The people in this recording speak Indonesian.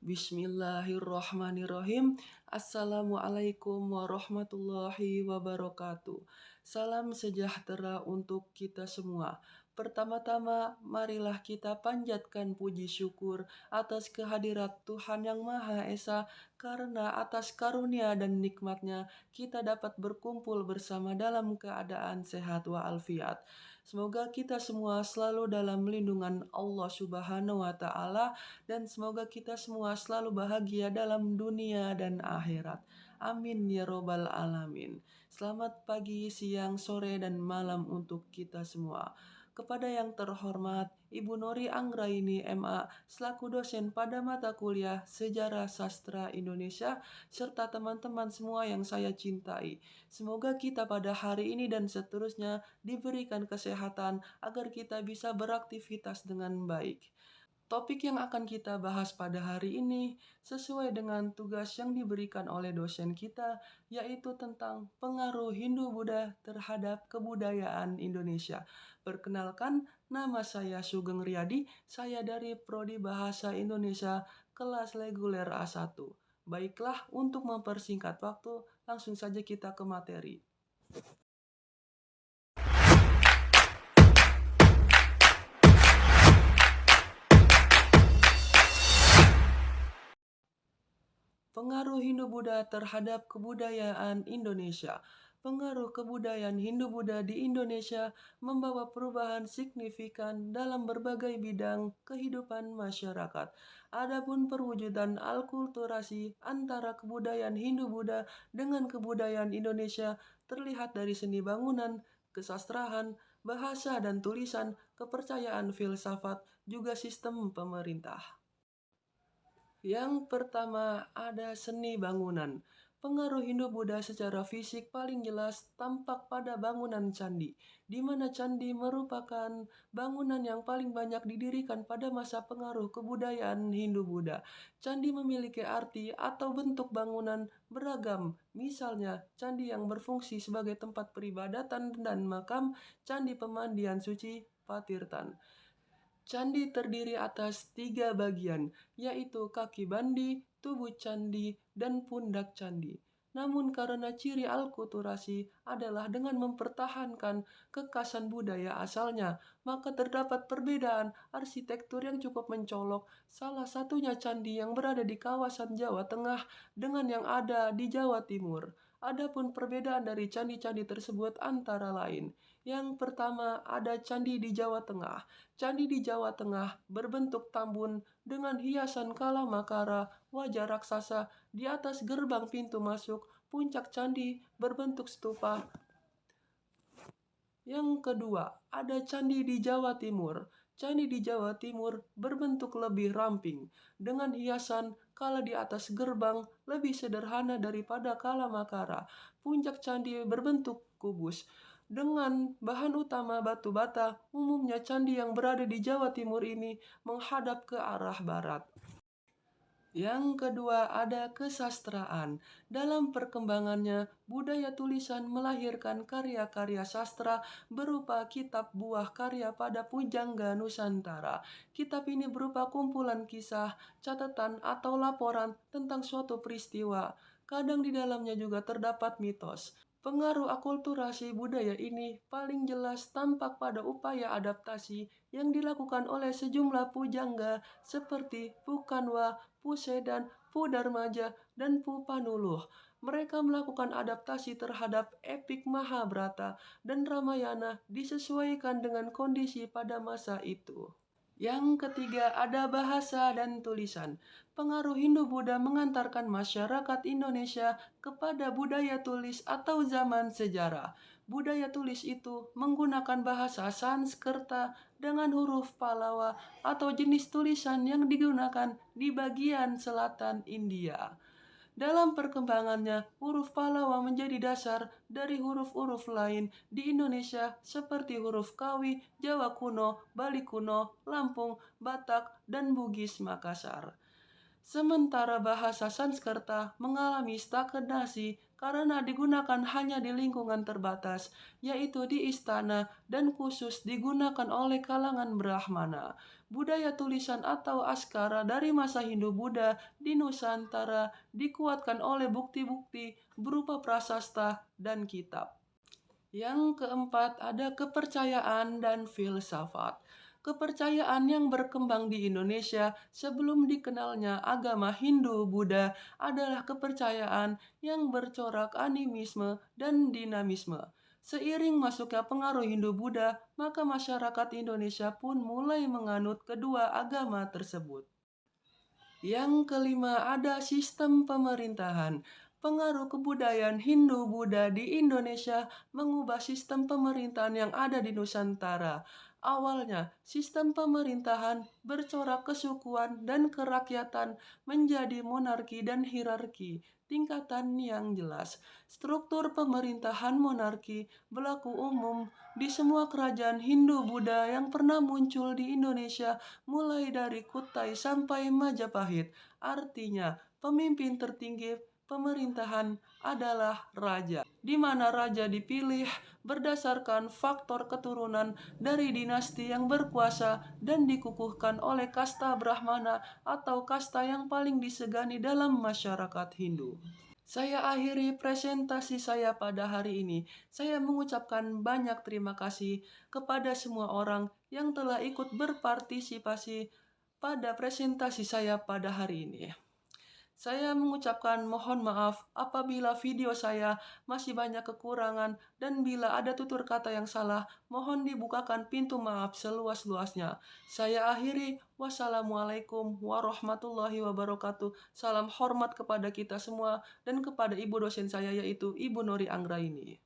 Bismillahirrahmanirrahim. Assalamualaikum warahmatullahi wabarakatuh. Salam sejahtera untuk kita semua. Pertama-tama, marilah kita panjatkan puji syukur atas kehadirat Tuhan Yang Maha Esa, karena atas karunia dan nikmatnya kita dapat berkumpul bersama dalam keadaan sehat walafiat. Semoga kita semua selalu dalam lindungan Allah Subhanahu wa Ta'ala, dan semoga kita semua selalu bahagia dalam dunia dan akhirat. Amin ya robbal alamin. Selamat pagi, siang, sore, dan malam untuk kita semua. Kepada yang terhormat Ibu Nori Anggraini MA selaku dosen pada mata kuliah Sejarah Sastra Indonesia, serta teman-teman semua yang saya cintai. Semoga kita pada hari ini dan seterusnya diberikan kesehatan agar kita bisa beraktivitas dengan baik. Topik yang akan kita bahas pada hari ini sesuai dengan tugas yang diberikan oleh dosen kita, yaitu tentang pengaruh Hindu-Buddha terhadap kebudayaan Indonesia. Perkenalkan, nama saya Sugeng Riyadi, saya dari Prodi Bahasa Indonesia kelas reguler A1. Baiklah, untuk mempersingkat waktu, langsung saja kita ke materi. Pengaruh Hindu-Buddha terhadap kebudayaan Indonesia. Pengaruh kebudayaan Hindu-Buddha di Indonesia membawa perubahan signifikan dalam berbagai bidang kehidupan masyarakat. Adapun perwujudan alkulturasi antara kebudayaan Hindu-Buddha dengan kebudayaan Indonesia terlihat dari seni bangunan, kesastraan, bahasa dan tulisan, kepercayaan filsafat, juga sistem pemerintah. Yang pertama, ada seni bangunan. Pengaruh Hindu-Buddha secara fisik paling jelas tampak pada bangunan candi, di mana candi merupakan bangunan yang paling banyak didirikan pada masa pengaruh kebudayaan Hindu-Buddha. Candi memiliki arti atau bentuk bangunan beragam, misalnya candi yang berfungsi sebagai tempat peribadatan dan makam, candi pemandian suci, patirtan. Candi terdiri atas 3 bagian, yaitu kaki bandi, tubuh candi, dan pundak candi. Namun karena ciri alkulturasi adalah dengan mempertahankan kekasan budaya asalnya, maka terdapat perbedaan arsitektur yang cukup mencolok. Salah satunya candi yang berada di kawasan Jawa Tengah dengan yang ada di Jawa Timur. Adapun perbedaan dari candi-candi tersebut antara lain. Yang pertama, ada candi di Jawa Tengah. Candi di Jawa Tengah berbentuk tambun dengan hiasan kalamakara, wajah raksasa di atas gerbang pintu masuk. Puncak candi berbentuk stupa. Yang kedua, ada candi di Jawa Timur. Candi di Jawa Timur berbentuk lebih ramping, dengan hiasan kala di atas gerbang lebih sederhana daripada kalamakara. Puncak candi berbentuk kubus, dengan bahan utama batu bata. Umumnya candi yang berada di Jawa Timur ini menghadap ke arah barat. Yang kedua, ada kesastraan. Dalam perkembangannya, budaya tulisan melahirkan karya-karya sastra berupa kitab buah karya pada pujangga Nusantara. Kitab ini berupa kumpulan kisah, catatan, atau laporan tentang suatu peristiwa. Kadang di dalamnya juga terdapat mitos. Pengaruh akulturasi budaya ini paling jelas tampak pada upaya adaptasi yang dilakukan oleh sejumlah pujangga seperti Pukanwa, Pusedan, Pudarmaja, dan Pupanuluh. Mereka melakukan adaptasi terhadap epik Mahabharata dan Ramayana disesuaikan dengan kondisi pada masa itu. Yang ketiga, ada bahasa dan tulisan. Pengaruh Hindu-Buddha mengantarkan masyarakat Indonesia kepada budaya tulis atau zaman sejarah. Budaya tulis itu menggunakan bahasa Sanskerta dengan huruf Pallawa atau jenis tulisan yang digunakan di bagian selatan India. Dalam perkembangannya, huruf Pallawa menjadi dasar dari huruf-huruf lain di Indonesia seperti huruf Kawi, Jawa kuno, Bali kuno, Lampung, Batak, dan Bugis Makassar. Sementara bahasa Sanskerta mengalami stagnasi karena digunakan hanya di lingkungan terbatas, yaitu di istana dan khusus digunakan oleh kalangan Brahmana. budaya tulisan atau askara dari masa Hindu-Buddha di Nusantara dikuatkan oleh bukti-bukti berupa prasasta dan kitab. Yang keempat, ada kepercayaan dan filsafat. Kepercayaan yang berkembang di Indonesia sebelum dikenalnya agama Hindu-Buddha adalah kepercayaan yang bercorak animisme dan dinamisme. Seiring masuknya pengaruh Hindu-Buddha, maka masyarakat Indonesia pun mulai menganut kedua agama tersebut. Yang kelima, ada sistem pemerintahan. Pengaruh kebudayaan Hindu-Buddha di Indonesia mengubah sistem pemerintahan yang ada di Nusantara. Awalnya, sistem pemerintahan bercorak kesukuan dan kerakyatan menjadi monarki dan hierarki, tingkatan yang jelas. Struktur pemerintahan monarki berlaku umum di semua kerajaan Hindu-Buddha yang pernah muncul di Indonesia, mulai dari Kutai sampai Majapahit. Artinya, pemimpin tertinggi pemerintahan adalah raja, di mana raja dipilih berdasarkan faktor keturunan dari dinasti yang berkuasa dan dikukuhkan oleh kasta Brahmana atau kasta yang paling disegani dalam masyarakat Hindu. Saya akhiri presentasi saya pada hari ini. Saya mengucapkan banyak terima kasih kepada semua orang yang telah ikut berpartisipasi pada presentasi saya pada hari ini. Saya mengucapkan mohon maaf apabila video saya masih banyak kekurangan dan bila ada tutur kata yang salah, mohon dibukakan pintu maaf seluas-luasnya. Saya akhiri, wassalamualaikum warahmatullahi wabarakatuh. Salam hormat kepada kita semua dan kepada ibu dosen saya yaitu Ibu Nori Anggraini.